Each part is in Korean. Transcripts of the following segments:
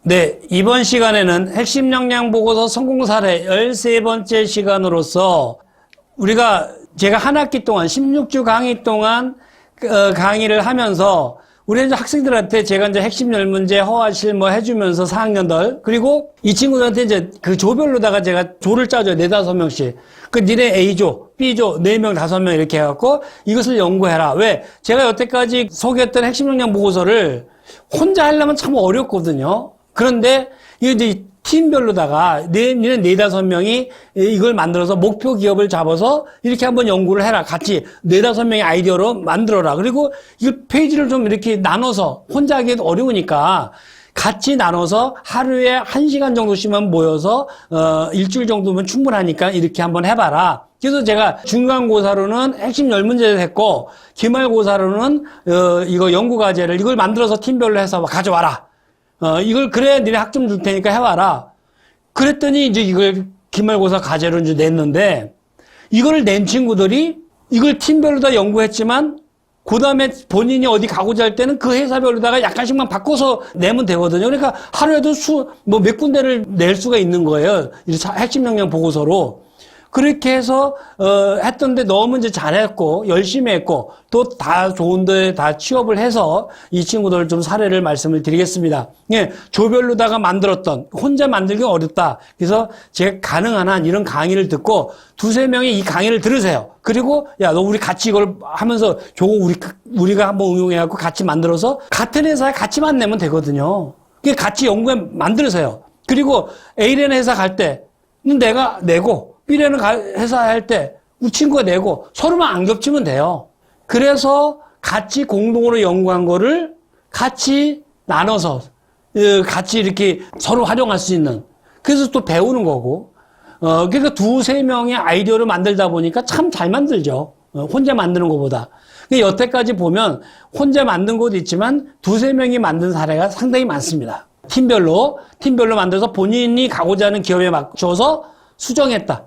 네, 이번 시간에는 핵심 역량 보고서 성공 사례 13번째 시간으로서 제가 한 학기 동안 16주 강의 동안 강의를 하면서 우리 이제 학생들한테 제가 이제 핵심 열문제 허와실 뭐 해주면서 4학년들 그리고 이 친구들한테 이제 그 조별로다가 제가 조를 짜줘요. 4-5명씩. 니네 A조, B조 4명, 5명 이렇게 해갖고 이것을 연구해라. 왜? 제가 여태까지 소개했던 핵심 역량 보고서를 혼자 하려면 참 어렵거든요. 그런데 이제 팀별로다가 니네 4-5명이 이걸 만들어서 목표 기업을 잡아서 이렇게 한번 연구를 해라. 같이 4-5명의 아이디어로 만들어라. 그리고 이 페이지를 좀 이렇게 나눠서 혼자 하기도 어려우니까 같이 나눠서 하루에 1시간 정도씩만 모여서 일주일 정도면 충분하니까 이렇게 한번 해봐라. 그래서 제가 중간고사로는 핵심 10문제를 했고 기말고사로는 이거 연구과제를 이걸 만들어서 팀별로 해서 가져와라. 이걸 그래 니네 학점 줄 테니까 해와라. 그랬더니 이제 이걸 기말고사 과제로 이제 냈는데 이걸 낸 친구들이 이걸 팀별로 다 연구했지만 그 다음에 본인이 어디 가고자 할 때는 그 회사별로다가 약간씩만 바꿔서 내면 되거든요. 그러니까 하루에도 몇 군데를 낼 수가 있는 거예요. 핵심 역량 보고서로. 그렇게 해서 했던데 너무 이제 잘했고 열심히 했고 또 다 좋은데 다 취업을 해서 이 친구들 좀 사례를 말씀을 드리겠습니다. 예, 조별로다가 만들었던 혼자 만들기 어렵다. 그래서 제가 가능한 한 이런 강의를 듣고 2-3명이 이 강의를 들으세요. 그리고 야, 너 우리 같이 이걸 하면서 저거 우리가 한번 응용해갖고 같이 만들어서 같은 회사에 같이만 내면 되거든요. 같이 연구해 만들으세요. 그리고 A라는 회사 갈 때 내가 내고 B라는 회사 할 때 우리 친구가 내고 서로만 안 겹치면 돼요. 그래서 같이 공동으로 연구한 거를 같이 나눠서 같이 이렇게 서로 활용할 수 있는 그래서 또 배우는 거고 그러니까 2-3명의 아이디어를 만들다 보니까 참 잘 만들죠. 혼자 만드는 것보다. 여태까지 보면 혼자 만든 것도 있지만 2-3명이 만든 사례가 상당히 많습니다. 팀별로 만들어서 본인이 가고자 하는 기업에 맞춰서 수정했다.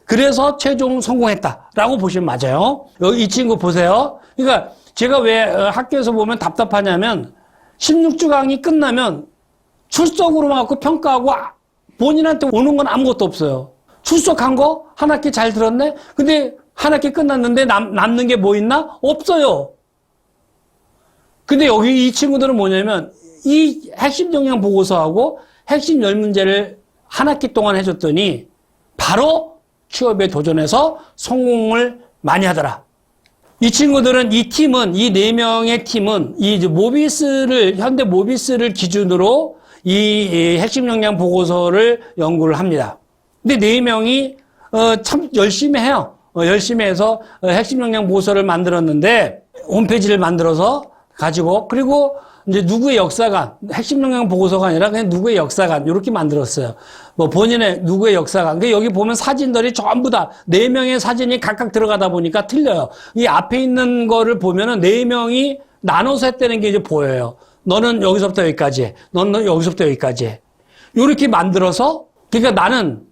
그래서 최종 성공했다라고 보시면 맞아요. 여기 이 친구 보세요. 그러니까 제가 왜 학교에서 보면 답답하냐면 16주 강의 끝나면 출석으로만 갖고 평가하고 본인한테 오는 건 아무것도 없어요. 출석한 거 한 학기 잘 들었네? 근데 한 학기 끝났는데 남는 게 뭐 있나? 없어요. 근데 여기 이 친구들은 뭐냐면 이 핵심 역량 보고서하고 핵심 10문제를 한 학기 동안 해줬더니 바로 취업에 도전해서 성공을 많이 하더라. 이 친구들은 이 4명의 팀은 현대 모비스를 기준으로 이 핵심 역량 보고서를 연구를 합니다. 근데 4명이 참 열심히 해요. 열심히 해서 핵심 역량 보고서를 만들었는데 홈페이지를 만들어서 가지고 그리고 이제 누구의 역사관, 핵심 역량 보고서가 아니라 그냥 누구의 역사관 이렇게 만들었어요. 본인의 누구의 역사관. 그러니까 여기 보면 사진들이 전부 다 4명의 사진이 각각 들어가다 보니까 틀려요. 이 앞에 있는 거를 보면은 4명이 나눠서 했다는 게 이제 보여요. 너는 여기서부터 여기까지 해. 너는 여기서부터 여기까지 해. 이렇게 만들어서 그러니까 나는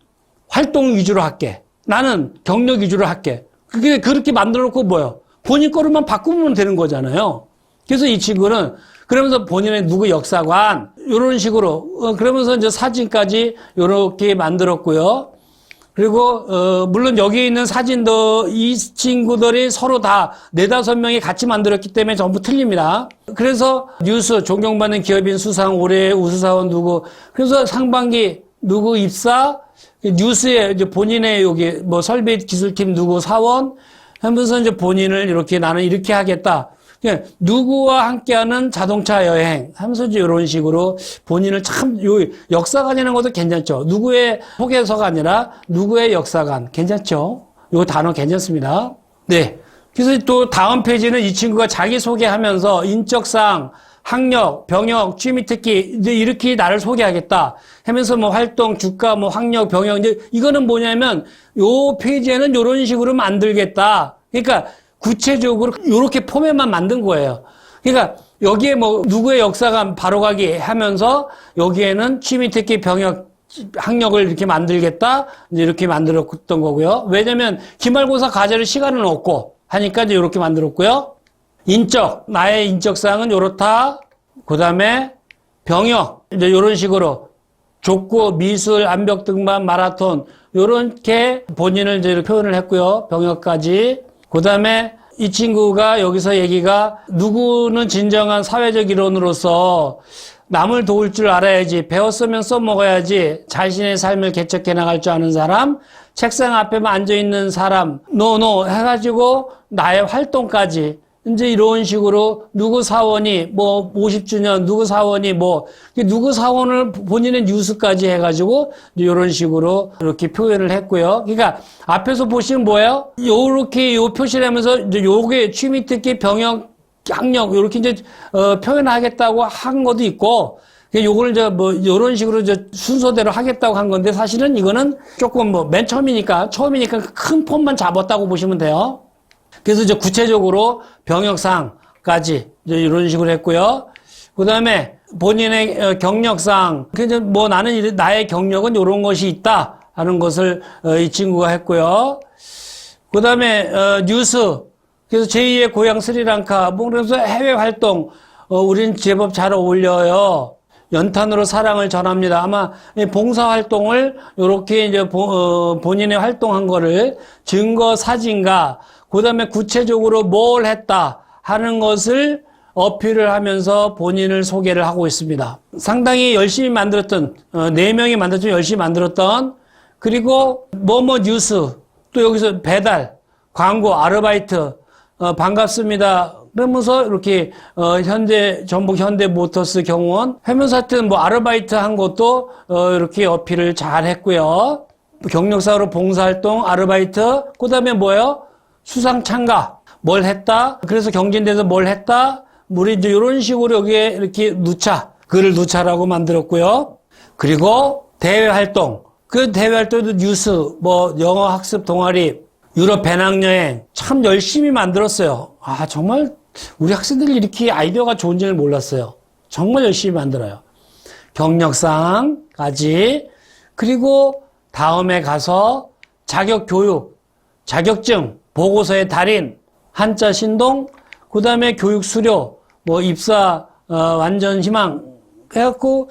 활동 위주로 할게. 나는 경력 위주로 할게. 그렇게 만들어 놓고 뭐예요? 본인 거로만 바꾸면 되는 거잖아요. 그래서 이 친구는 그러면서 본인의 누구 역사관 이런 식으로 그러면서 이제 사진까지 이렇게 만들었고요. 그리고 물론 여기 있는 사진도 이 친구들이 서로 다 4-5명이 같이 만들었기 때문에 전부 틀립니다. 그래서 뉴스 존경받는 기업인 수상 올해 우수사원 누구 그래서 상반기 누구 입사 뉴스에 이제 본인의 여기 설비 기술팀 누구 사원 하면서 이제 본인을 이렇게 나는 이렇게 하겠다. 누구와 함께하는 자동차 여행 하면서 이제 이런 식으로 본인을 역사관이라는 것도 괜찮죠. 누구의 소개서가 아니라 누구의 역사관 괜찮죠. 이 단어 괜찮습니다. 네. 그래서 또 다음 페이지는 이 친구가 자기 소개하면서 인적사항, 학력, 병역, 취미특기 이제 이렇게 나를 소개하겠다 하면서 활동, 주가, 학력, 병역 이제 이거는 뭐냐면 요 페이지에는 이런 식으로 만들겠다. 그러니까 구체적으로 이렇게 포맷만 만든 거예요. 그러니까 여기에 누구의 역사관 바로가기 하면서 여기에는 취미특기 병역 학력을 이렇게 만들겠다 이제 이렇게 만들었던 거고요. 왜냐면 기말고사 과제를 시간은 없고 하니까 이제 이렇게 만들었고요. 나의 인적사항은 이렇다. 그 다음에 병역, 이제 이런 식으로 족구, 미술, 암벽 등반, 마라톤 요렇게 본인을 이제 표현을 했고요. 병역까지. 그다음에 이 친구가 여기서 얘기가 누구는 진정한 사회적 일원으로서 남을 도울 줄 알아야지, 배웠으면 써먹어야지, 자신의 삶을 개척해 나갈 줄 아는 사람, 책상 앞에만 앉아있는 사람, 노 해가지고 나의 활동까지 이제 이런 식으로 누구 사원이 뭐 50주년, 누구 사원이 뭐 누구 사원을 본인의 뉴스까지 해가지고 이런 식으로 이렇게 표현을 했고요. 그러니까 앞에서 보시면 뭐예요? 요렇게 요 표시를 하면서 이제 요게 취미특기 병역 양력 이렇게 이제 표현하겠다고 한 것도 있고, 요걸 이제 뭐 이런 식으로 이제 순서대로 하겠다고 한 건데 사실은 이거는 조금 뭐 맨 처음이니까 큰 폰만 잡았다고 보시면 돼요. 그래서 이제 구체적으로 병역상까지 이제 이런 식으로 했고요. 그 다음에 본인의 경력상, 그래서 뭐 나의 경력은 이런 것이 있다 하는 것을 이 친구가 했고요. 그 다음에 뉴스. 그래서 제2의 고향 스리랑카, 뭐 그래서 해외 활동, 우린 제법 잘 어울려요. 연탄으로 사랑을 전합니다. 아마 봉사 활동을 이렇게 이제 본인의 활동한 거를 증거 사진과 그다음에 구체적으로 뭘 했다 하는 것을 어필을 하면서 본인을 소개를 하고 있습니다. 상당히 열심히 만들었던 4명이 만들었던 열심히 만들었던, 그리고 뭐뭐 뉴스, 또 여기서 배달, 광고, 아르바이트, 반갑습니다. 그러면서 이렇게 전북 현대모터스 경호원 하면서 하여튼 뭐 아르바이트 한 것도 이렇게 어필을 잘 했고요. 경력사로 봉사활동, 아르바이트, 그다음에 뭐예요? 수상 참가, 뭘 했다? 그래서 경진대에서 뭘 했다? 우리 이제 이런 식으로 여기에 이렇게 글을 누차라고 만들었고요. 그리고 대외 활동, 그 대외 활동도 뉴스, 뭐 영어 학습 동아리, 유럽 배낭여행 참 열심히 만들었어요. 아, 정말 우리 학생들이 이렇게 아이디어가 좋은지를 몰랐어요. 정말 열심히 만들어요. 경력상까지. 그리고 다음에 가서 자격 교육, 자격증, 보고서의 달인, 한자 신동, 그 다음에 교육 수료, 뭐 입사 완전 희망 해갖고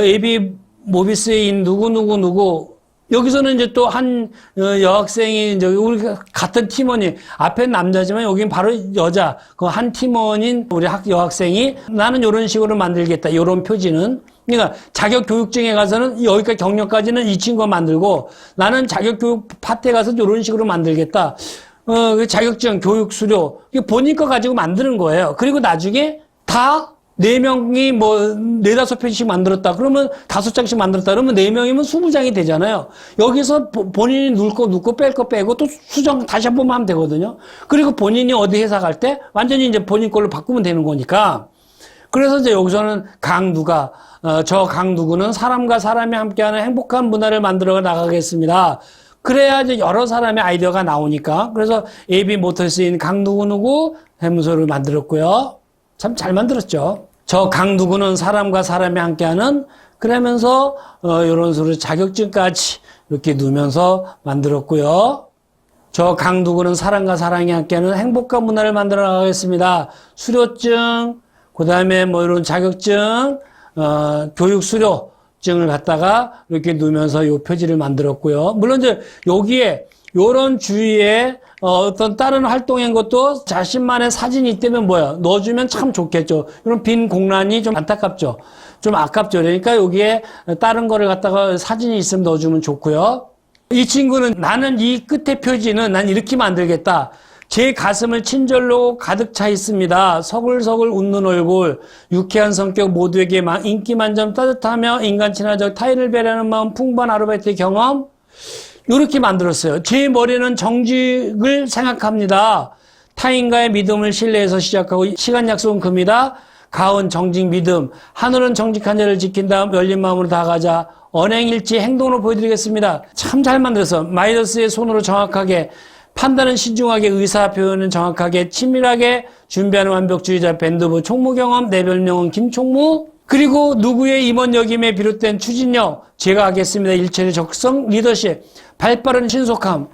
AB 모비스인 누구 여기서는 이제 또 한 여학생이 이제 우리 같은 팀원이, 앞엔 남자지만 여긴 바로 여자, 그 한 팀원인 우리 여학생이 나는 이런 식으로 만들겠다, 이런 표지는. 그러니까 자격 교육증에 가서는 여기까지 경력까지는 이 친구가 만들고, 나는 자격 교육 파트에 가서 이런 식으로 만들겠다. 자격증, 교육 수료, 본인 거 가지고 만드는 거예요. 그리고 나중에 다 4명이 뭐 4-5편씩 만들었다. 그러면 5장씩 만들었다. 그러면 4명이면 20장이 되잖아요. 여기서 본인이 누를 거 넣고 뺄 거 빼고 또 수정 다시 한번 하면 되거든요. 그리고 본인이 어디 회사 갈 때 완전히 이제 본인 걸로 바꾸면 되는 거니까. 그래서 이제 여기서는 저 강누구는 사람과 사람이 함께하는 행복한 문화를 만들어 나가겠습니다. 그래야 이제 여러 사람의 아이디어가 나오니까. 그래서 AB 모터스인 강누구 해문서를 만들었고요. 참 잘 만들었죠. 저 강누구는 사람과 사람이 함께하는, 그러면서 이런 식으로 자격증까지 이렇게 넣으면서 만들었고요. 저 강누구는 사람과 사람이 함께하는 행복한 문화를 만들어 나가겠습니다. 수료증, 그 다음에 뭐 이런 자격증, 교육 수료증을 갖다가 이렇게 넣으면서 이 표지를 만들었고요. 물론 이제 여기에 요런 주위에 어떤 다른 활동한 것도 자신만의 사진이 있다면 뭐야, 넣어주면 참 좋겠죠. 이런 빈 공란이 좀 안타깝죠. 좀 아깝죠. 그러니까 여기에 다른 거를 갖다가 사진이 있으면 넣어주면 좋고요. 이 친구는 나는 이 끝에 표지는 난 이렇게 만들겠다. 제 가슴을 친절로 가득 차 있습니다. 서글서글 웃는 얼굴, 유쾌한 성격, 모두에게 인기 만점, 따뜻하며 인간 친화적, 타인을 배려하는 마음, 풍부한 아르바이트 경험, 이렇게 만들었어요. 제 머리는 정직을 생각합니다. 타인과의 믿음을 신뢰해서 시작하고 시간 약속은 금이다. 가은 정직 믿음. 하늘은 정직한 자를 지킨다. 열린 마음으로 다가가자. 언행일치 행동으로 보여드리겠습니다. 참 잘 만들어서 마이더스의 손으로 정확하게, 판단은 신중하게, 의사 표현은 정확하게, 친밀하게 준비하는 완벽주의자 밴드부, 총무 경험, 내 별명은 김총무. 그리고 누구의 임원 역임에 비롯된 추진력, 제가 하겠습니다. 일체의 적성, 리더십, 발빠른 신속함.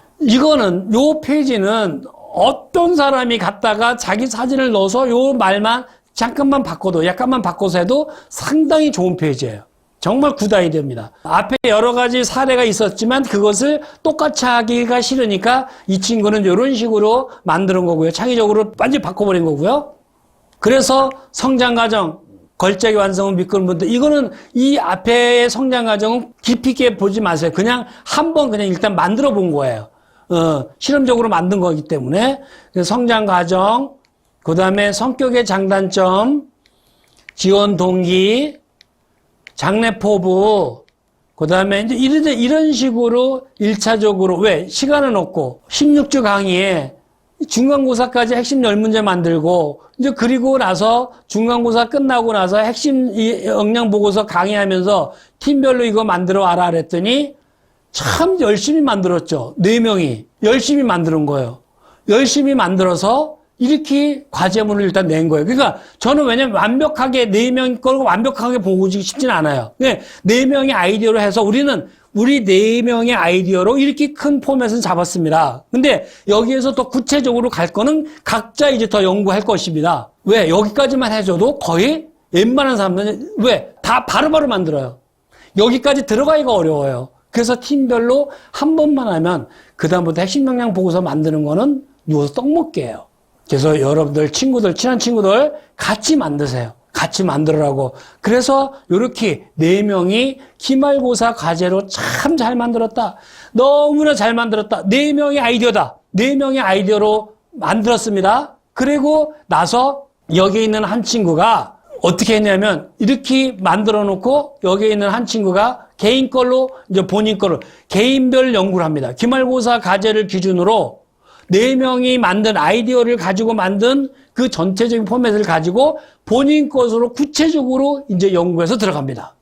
요 페이지는 어떤 사람이 갖다가 자기 사진을 넣어서 요 말만 잠깐만 바꿔도, 약간만 바꿔서 해도 상당히 좋은 페이지예요. 정말 굿 아이디어입니다. 앞에 여러 가지 사례가 있었지만 그것을 똑같이 하기가 싫으니까 이 친구는 이런 식으로 만드는 거고요. 창의적으로 완전히 바꿔버린 거고요. 그래서 성장 과정, 걸작의 완성은 미끄러운 분들, 이거는 이 앞에의 성장 과정은 깊이 있게 보지 마세요. 그냥 한번 그냥 일단 만들어 본 거예요. 실험적으로 만든 거기 때문에. 그래서 성장 과정, 그 다음에 성격의 장단점, 지원 동기, 장래 포부, 그 다음에 이제 이런 식으로 1차적으로, 왜? 시간은 없고, 16주 강의에 중간고사까지 핵심 10문제 만들고, 이제 그리고 나서 중간고사 끝나고 나서 핵심 역량 보고서 강의하면서 팀별로 이거 만들어 와라 그랬더니 참 열심히 만들었죠. 4명이. 열심히 만드는 거예요. 열심히 만들어서 이렇게 과제문을 일단 낸 거예요. 그러니까 저는 왜냐면 완벽하게 4명 걸 완벽하게 보고 싶지는 않아요. 4명의 아이디어로 해서 우리는 우리 4명의 아이디어로 이렇게 큰 포맷을 잡았습니다. 근데 여기에서 더 구체적으로 갈 거는 각자 이제 더 연구할 것입니다. 왜? 여기까지만 해줘도 거의 웬만한 사람들은 왜? 다 바로바로 만들어요. 여기까지 들어가기가 어려워요. 그래서 팀별로 한 번만 하면 그다음부터 핵심 역량 보고서 만드는 거는 누워서 떡먹기예요. 그래서 여러분들 친구들, 친한 친구들 같이 만드세요. 같이 만들으라고. 그래서 이렇게 4명이 기말고사 과제로 참 잘 만들었다. 너무나 잘 만들었다. 4명의 아이디어다. 4명의 아이디어로 만들었습니다. 그리고 나서 여기 있는 한 친구가 어떻게 했냐면 이렇게 만들어 놓고 여기 있는 한 친구가 개인 걸로 이제 본인 걸로 개인별 연구를 합니다. 기말고사 과제를 기준으로 4명이 만든 아이디어를 가지고 만든 그 전체적인 포맷을 가지고 본인 것으로 구체적으로 이제 연구해서 들어갑니다.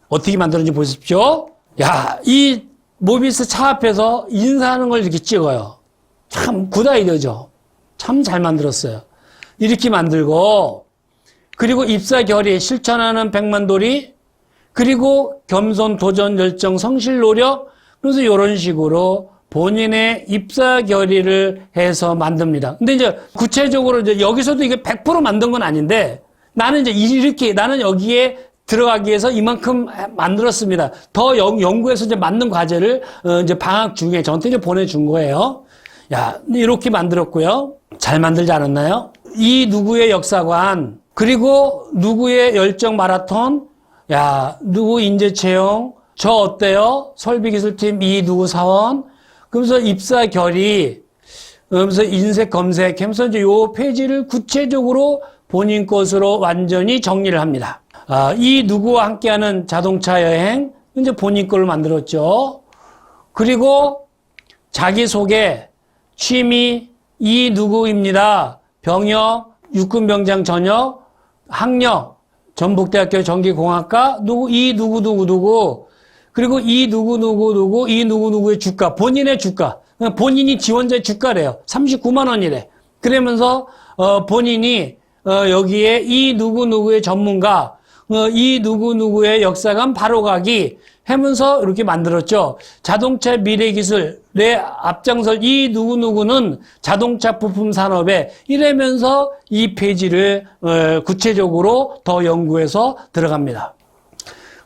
어떻게 만드는지 보십시오. 야, 이 모비스 차 앞에서 인사하는 걸 이렇게 찍어요. 참 굿 아이디어죠. 참 잘 만들었어요. 이렇게 만들고 그리고 입사 결의 실천하는 백만돌이 그리고 겸손 도전 열정 성실 노력 그래서 이런 식으로 본인의 입사 결의를 해서 만듭니다. 근데 이제 구체적으로 이제 여기서도 이게 100% 만든 건 아닌데 나는 이제 이렇게 나는 여기에 들어가기 위해서 이만큼 만들었습니다. 더 연구해서 이제 만든 과제를 이제 방학 중에 저한테 이제 보내준 거예요. 야, 이렇게 만들었고요. 잘 만들지 않았나요? 이 누구의 역사관 그리고 누구의 열정 마라톤 야, 누구 인재 채용 저 어때요? 설비기술팀 이 누구 사원 그러면서 입사 결의, 그러면서 인색 검색 하면서 이제 요 페이지를 구체적으로 본인 것으로 완전히 정리를 합니다. 이 누구와 함께하는 자동차 여행, 이제 본인 걸로 만들었죠. 그리고 자기소개, 취미, 이 누구입니다. 병역, 육군병장 전역, 학력, 전북대학교 전기공학과, 이 누구. 그리고 이 누구의 주가, 본인의 주가. 본인이 지원자의 주가래요. 39만 원이래. 그러면서, 본인이, 여기에 이 누구의 전문가, 이 누구의 역사관 바로가기 하면서 이렇게 만들었죠. 자동차 미래기술의 앞장설 이 누구는 자동차 부품 산업에 이러면서 이 페이지를 구체적으로 더 연구해서 들어갑니다.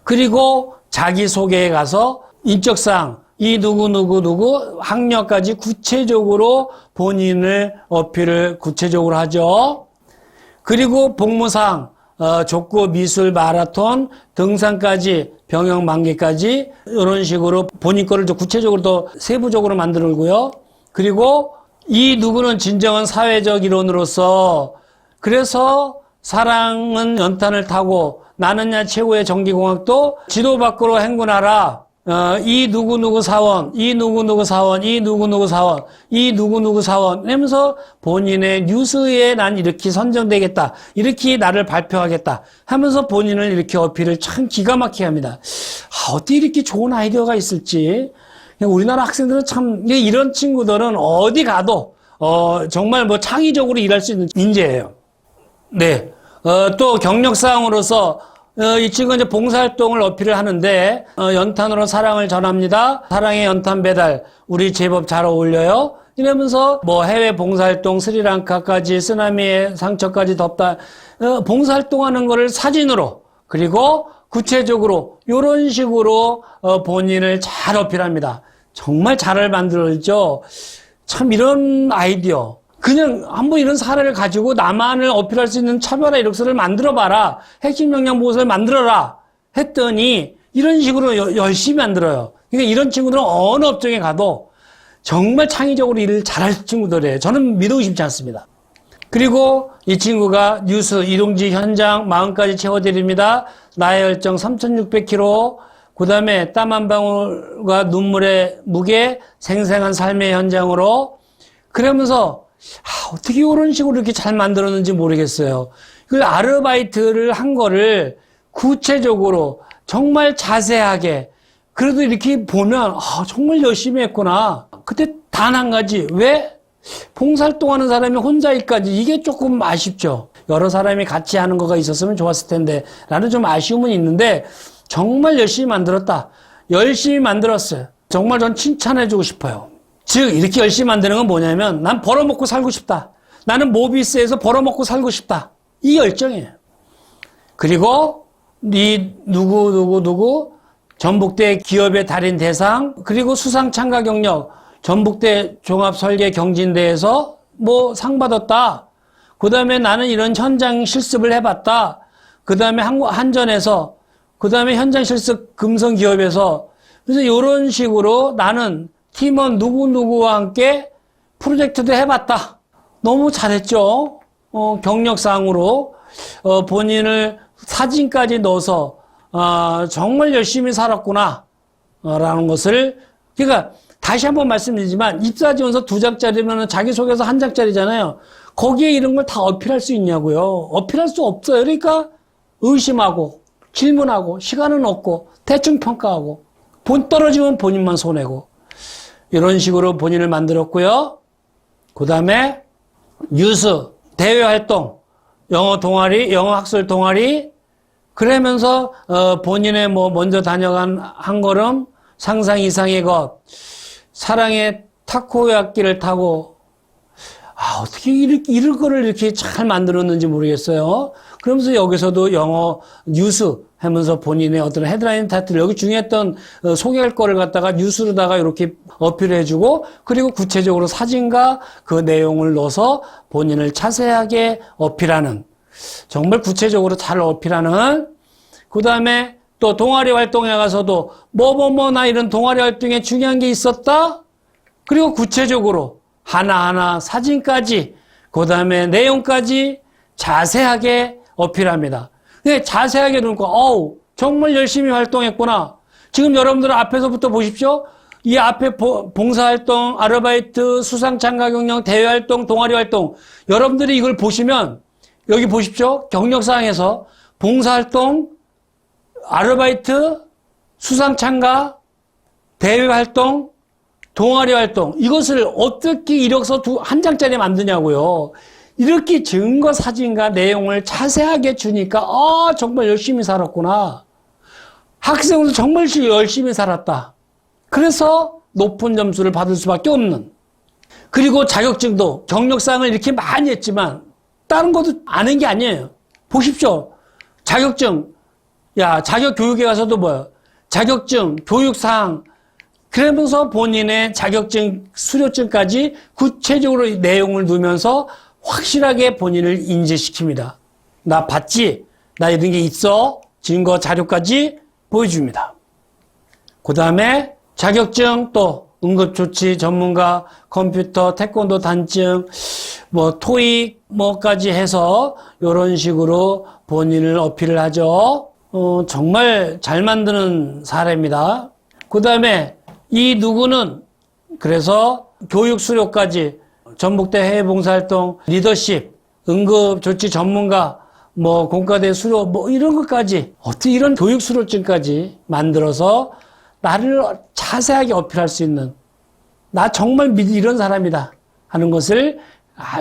그리고 자기소개에 가서 인적사항, 이 누구, 학력까지 구체적으로 본인을 어필을 구체적으로 하죠. 그리고 복무사항, 족구, 미술, 마라톤, 등산까지, 병역 만기까지, 이런 식으로 본인 거를 좀 구체적으로 더 세부적으로 만들고요. 그리고 이 누구는 진정한 사회적 이론으로서, 그래서 사랑은 연탄을 타고, 나는야 최고의 전기공학도 지도 밖으로 행군하라. 이 누구 사원, 이 누구 사원 하면서 본인의 뉴스에 난 이렇게 선정되겠다. 이렇게 나를 발표하겠다. 하면서 본인을 이렇게 어필을 참 기가 막히게 합니다. 어떻게 이렇게 좋은 아이디어가 있을지. 우리나라 학생들은 참, 이런 친구들은 어디 가도, 정말 뭐 창의적으로 일할 수 있는 인재예요. 네. 또 경력사항으로서 이 친구는 이제 봉사활동을 어필을 하는데 연탄으로 사랑을 전합니다. 사랑의 연탄 배달 우리 제법 잘 어울려요. 이러면서 뭐 해외 봉사활동 스리랑카까지 쓰나미의 상처까지 덮다 봉사활동하는 거를 사진으로 그리고 구체적으로 이런 식으로 본인을 잘 어필합니다. 정말 잘 만들었죠. 참 이런 아이디어. 그냥 한번 이런 사례를 가지고 나만을 어필할 수 있는 차별화 이력서를 만들어봐라. 핵심 역량 보고서를 만들어라. 했더니 이런 식으로 열심히 만들어요. 그러니까 이런 친구들은 어느 업종에 가도 정말 창의적으로 일을 잘할 친구들이에요. 저는 믿고 싶지 않습니다. 그리고 이 친구가 뉴스 이동지 현장 40가지 채워드립니다. 나의 열정 3600km, 그 다음에 땀 한 방울과 눈물의 무게, 생생한 삶의 현장으로. 그러면서 어떻게 이런 식으로 이렇게 잘 만들었는지 모르겠어요. 그 아르바이트를 한 거를 구체적으로 정말 자세하게, 그래도 이렇게 보면 정말 열심히 했구나. 그때 단 한 가지, 왜 봉사활동하는 사람이 혼자일까지, 이게 조금 아쉽죠. 여러 사람이 같이 하는 거가 있었으면 좋았을 텐데 라는 좀 아쉬움은 있는데, 정말 열심히 만들었다. 열심히 만들었어요. 정말 전 칭찬해주고 싶어요. 즉 이렇게 열심히 만드는 건 뭐냐면, 난 벌어먹고 살고 싶다. 나는 모비스에서 벌어먹고 살고 싶다. 이 열정이에요. 그리고 이 누구 전북대 기업의 달인 대상, 그리고 수상 참가 경력, 전북대 종합설계경진대에서 뭐 상 받았다. 그 다음에 나는 이런 현장 실습을 해봤다. 그 다음에 한전에서, 그 다음에 현장 실습 금성기업에서. 그래서 이런 식으로 나는 팀원 누구누구와 함께 프로젝트도 해봤다. 너무 잘했죠. 경력상으로 본인을 사진까지 넣어서 정말 열심히 살았구나 라는 것을. 그러니까 다시 한번 말씀드리지만, 입사지원서 2장짜리면 자기소개서 1장짜리잖아요. 거기에 이런 걸 다 어필할 수 있냐고요. 어필할 수 없어요. 그러니까 의심하고 질문하고 시간은 없고 대충 평가하고 본 떨어지면 본인만 손해고, 이런 식으로 본인을 만들었고요. 그 다음에 뉴스, 대외활동, 영어 동아리, 영어 학술 동아리, 그러면서 본인의 먼저 다녀간 한 걸음, 상상 이상의 것, 사랑의 타코야끼를 타고, 어떻게 이럴 거를 이렇게 잘 만들었는지 모르겠어요. 그러면서 여기서도 영어 뉴스 하면서 본인의 어떤 헤드라인 타이틀, 여기 중요했던 소개할 거를 갖다가 뉴스로다가 이렇게 어필해주고, 그리고 구체적으로 사진과 그 내용을 넣어서 본인을 자세하게 어필하는, 정말 구체적으로 잘 어필하는. 그 다음에 또 동아리 활동에 가서도 나 이런 동아리 활동에 중요한 게 있었다. 그리고 구체적으로 하나하나 사진까지, 그 다음에 내용까지 자세하게 어필합니다. 근데 자세하게 놓고 정말 열심히 활동했구나. 지금 여러분들 앞에서부터 보십시오. 이 앞에 봉사활동, 아르바이트, 수상참가 경력, 대외활동, 동아리 활동, 여러분들이 이걸 보시면 여기 보십시오. 경력사항에서 봉사활동, 아르바이트, 수상참가, 대외활동, 동아리 활동, 이것을 어떻게 이력서 1장짜리 만드냐고요. 이렇게 증거 사진과 내용을 자세하게 주니까 정말 열심히 살았구나. 학생도 정말 열심히 살았다. 그래서 높은 점수를 받을 수밖에 없는. 그리고 자격증도 경력사항을 이렇게 많이 했지만 다른 것도 아는 게 아니에요. 보십시오. 자격증, 자격교육에 가서도 자격증, 교육사항, 그러면서 본인의 자격증, 수료증까지 구체적으로 내용을 두면서 확실하게 본인을 인지시킵니다. 나 봤지? 나 이런 게 있어? 증거 자료까지 보여줍니다. 그 다음에 자격증, 또 응급조치 전문가, 컴퓨터, 태권도 단증, 토익, 까지 해서 이런 식으로 본인을 어필을 하죠. 정말 잘 만드는 사례입니다. 그 다음에 이 누구는 그래서 교육 수료까지, 전북대 해외봉사활동, 리더십, 응급조치 전문가, 공과대 수료, 이런 것까지, 어떻게 이런 교육 수료증까지 만들어서 나를 자세하게 어필할 수 있는, 나 정말 이런 사람이다 하는 것을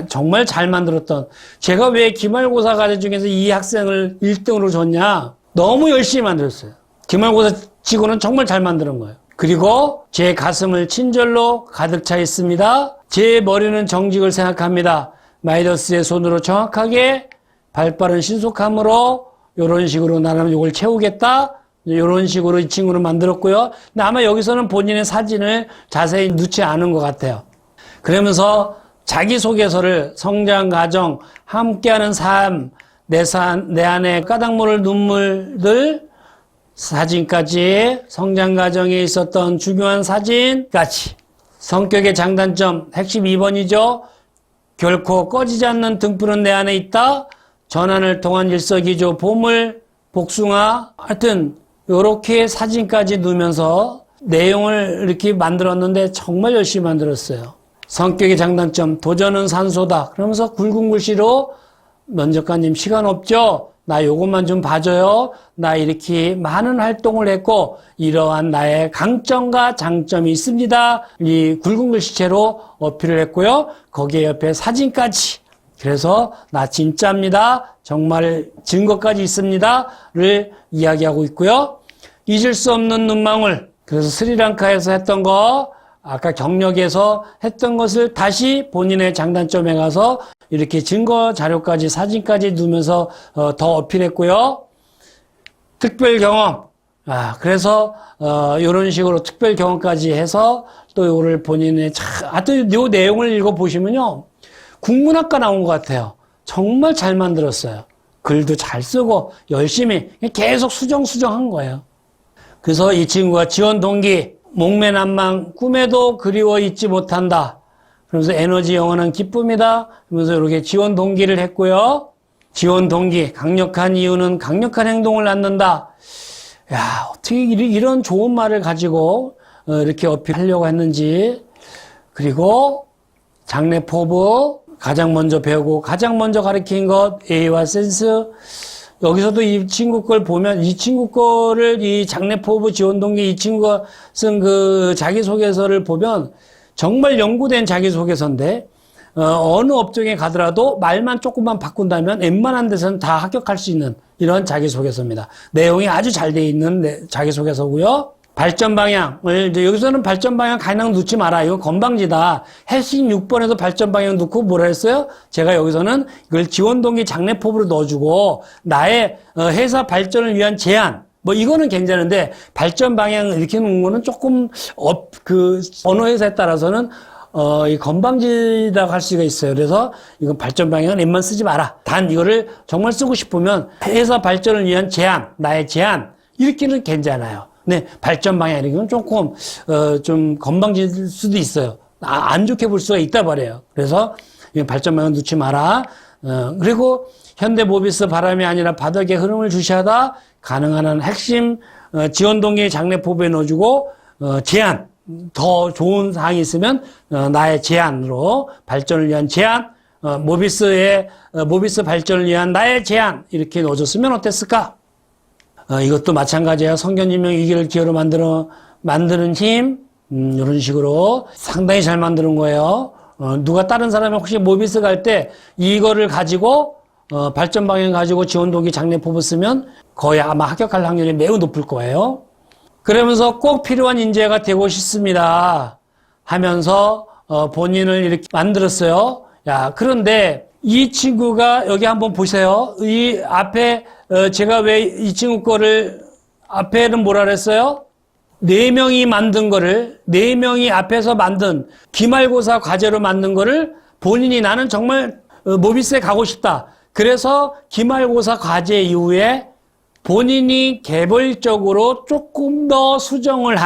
정말 잘 만들었던. 제가 왜 기말고사 과제 중에서 이 학생을 1등으로 줬냐? 너무 열심히 만들었어요. 기말고사 치고는 정말 잘 만드는 거예요. 그리고 제 가슴을 친절로 가득 차 있습니다. 제 머리는 정직을 생각합니다. 마이더스의 손으로 정확하게 발빠른 신속함으로 이런 식으로 나는 이걸 채우겠다. 이런 식으로 이 친구를 만들었고요. 근데 아마 여기서는 본인의 사진을 자세히 넣지 않은 것 같아요. 그러면서 자기소개서를 성장 과정, 함께하는 삶, 내 안에 까닭 모를 눈물들 사진까지 성장 과정에 있었던 중요한 사진까지 성격의 장단점 핵심 2번이죠. 결코 꺼지지 않는 등불은 내 안에 있다. 전환을 통한 일석이조 보물 복숭아 하여튼 이렇게 사진까지 넣으면서 내용을 이렇게 만들었는데 정말 열심히 만들었어요. 성격의 장단점 도전은 산소다. 그러면서 굵은 글씨로 면접관님 시간 없죠? 나 요것만 좀 봐줘요. 나 이렇게 많은 활동을 했고 이러한 나의 강점과 장점이 있습니다. 이 굵은 글씨체로 어필을 했고요. 거기에 옆에 사진까지. 그래서 나 진짜입니다. 정말 증거까지 있습니다.를 이야기하고 있고요. 잊을 수 없는 눈망울. 그래서 스리랑카에서 했던 거 아까 경력에서 했던 것을 다시 본인의 장단점에 가서 이렇게 증거 자료까지 사진까지 넣으면서 더 어필했고요. 특별 경험. 그래서 이런 식으로 특별 경험까지 해서 또 이거를 본인의 하여튼 이 내용을 읽어보시면요. 국문학과 나온 것 같아요. 정말 잘 만들었어요. 글도 잘 쓰고 열심히 계속 수정한 거예요. 그래서 이 친구가 지원 동기 목매난망 꿈에도 그리워 잊지 못한다. 그러면서 에너지 영원한 기쁨이다. 그러면서 이렇게 지원 동기를 했고요. 지원 동기 강력한 이유는 강력한 행동을 낳는다. 야, 어떻게 이런 좋은 말을 가지고 이렇게 어필하려고 했는지. 그리고 장래 포부 가장 먼저 배우고 가장 먼저 가르친 것 A와 센스. 여기서도 이 친구 걸 보면 이 친구 거를 이 장래 포부 지원 동기 이 친구가 쓴 그 자기소개서를 보면 정말 연구된 자기소개서인데 어느 업종에 가더라도 말만 조금만 바꾼다면 웬만한 데서는 다 합격할 수 있는 이런 자기소개서입니다. 내용이 아주 잘 돼 있는 자기소개서고요. 발전 방향을 이제 여기서는 발전 방향 가능 넣지 마라. 이거 건방지다. 핵심 6번에서 발전 방향 넣고 뭐라 했어요? 제가 여기서는 이걸 지원 동기 장래 포부로 넣어주고 나의 회사 발전을 위한 제안. 뭐 이거는 괜찮은데 발전 방향 이렇게 놓은 거는 조금 어느 회사에 따라서는 이 건방지다고 할 수가 있어요. 그래서 이건 발전 방향은 웬만 쓰지 마라. 단 이거를 정말 쓰고 싶으면 회사 발전을 위한 제안, 나의 제안 이렇게는 괜찮아요. 네, 발전 방향 이런 건 조금 좀 건방질 수도 있어요. 안 좋게 볼 수가 있다 말이에요. 그래서 발전 방향 넣지 마라. 그리고 현대모비스 바람이 아니라 바닥의 흐름을 주시하다. 가능한 한 핵심 지원 동기 장래 포부에 넣어주고 제안 더 좋은 사항이 있으면 나의 제안으로 발전을 위한 제안 모비스 발전을 위한 나의 제안 이렇게 넣어줬으면 어땠을까? 이것도 마찬가지야. 성견지명 위기를 기회로 만드는 힘 이런 식으로 상당히 잘 만드는 거예요. 누가 다른 사람이 혹시 모비스 갈 때 이거를 가지고 발전 방향 가지고 지원 동기 장래 포부 쓰면 거의 아마 합격할 확률이 매우 높을 거예요. 그러면서 꼭 필요한 인재가 되고 싶습니다 하면서 본인을 이렇게 만들었어요. 야, 그런데 이 친구가 여기 한번 보세요. 이 앞에 제가 왜 이 친구 거를 앞에는 뭐라 그랬어요? 4명이 만든 거를 4명이 앞에서 만든 기말고사 과제로 만든 거를 본인이 나는 정말 모비스에 가고 싶다. 그래서 기말고사 과제 이후에 본인이 개별적으로 조금 더 수정을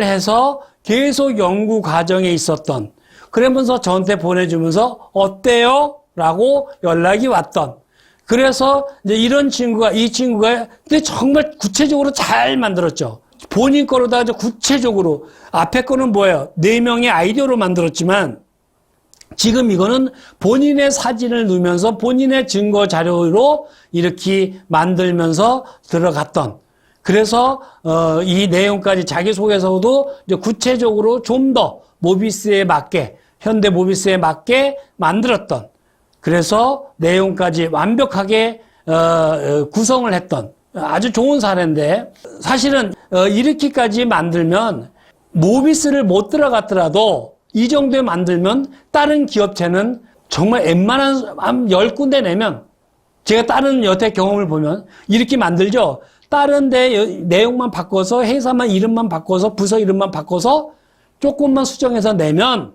해서 계속 연구 과정에 있었던 그러면서 저한테 보내주면서 어때요? 라고 연락이 왔던 그래서 이제 이 친구가 근데 정말 구체적으로 잘 만들었죠. 본인 거로다 아주 구체적으로 앞에 거는 뭐예요? 4명의 아이디어로 만들었지만 지금 이거는 본인의 사진을 넣으면서 본인의 증거 자료로 이렇게 만들면서 들어갔던 그래서 이 내용까지 자기소개서도 이제 구체적으로 좀 더 모비스에 맞게 현대 모비스에 맞게 만들었던 그래서 내용까지 완벽하게 구성을 했던 아주 좋은 사례인데 사실은 이렇게까지 만들면 모비스를 못 들어갔더라도 이 정도에 만들면 다른 기업체는 정말 웬만한 한 10군데 내면 제가 다른 여태 경험을 보면 이렇게 만들죠. 다른 데 내용만 바꿔서 회사만 이름만 바꿔서 부서 이름만 바꿔서 조금만 수정해서 내면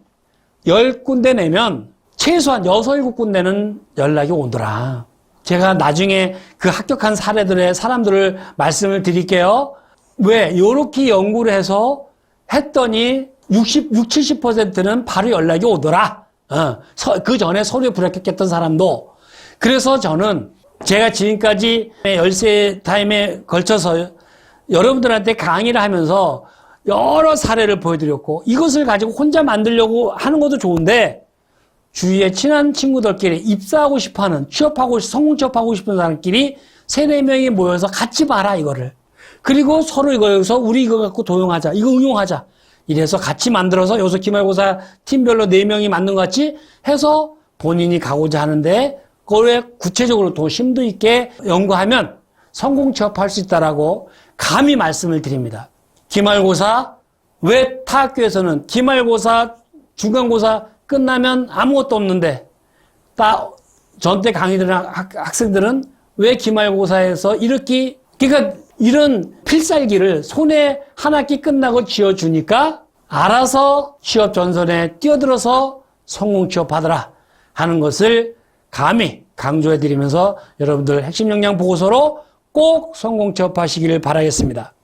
10군데 내면 최소한 6, 7군데는 연락이 오더라. 제가 나중에 그 합격한 사례들의 사람들을 말씀을 드릴게요. 왜? 요렇게 연구를 해서 했더니 70%는 바로 연락이 오더라. 그 전에 서류에 불합격했던 사람도. 그래서 저는 제가 지금까지 열세 타임에 걸쳐서 여러분들한테 강의를 하면서 여러 사례를 보여드렸고 이것을 가지고 혼자 만들려고 하는 것도 좋은데 주위에 친한 친구들끼리 입사하고 싶어하는 성공 취업하고 싶은 사람끼리 3, 4명이 모여서 같이 봐라 이거를. 그리고 서로 이거에서 우리 이거 갖고 도용하자. 이거 응용하자. 이래서 같이 만들어서 여기서 기말고사 팀별로 4명이 만든 것 같이 해서 본인이 가고자 하는데 그거에 구체적으로 더 심도 있게 연구하면 성공 취업할 수 있다라고 감히 말씀을 드립니다. 기말고사 왜 타 학교에서는 기말고사 중간고사 끝나면 아무것도 없는데 전때 강의들은 학생들은 왜 기말고사에서 이렇게 그러니까 이런 필살기를 손에 한 학기 끝나고 쥐어주니까 알아서 취업 전선에 뛰어들어서 성공 취업하더라 하는 것을 감히 강조해 드리면서 여러분들 핵심 역량 보고서로 꼭 성공 취업하시기를 바라겠습니다.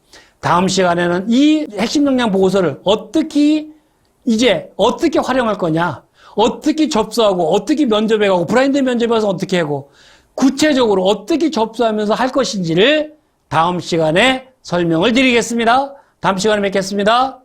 다음 시간에는 이 핵심 역량 보고서를 어떻게 활용할 거냐, 어떻게 접수하고, 어떻게 면접에 가고, 브라인드 면접에 가서 어떻게 하고, 구체적으로 어떻게 접수하면서 할 것인지를 다음 시간에 설명을 드리겠습니다. 다음 시간에 뵙겠습니다.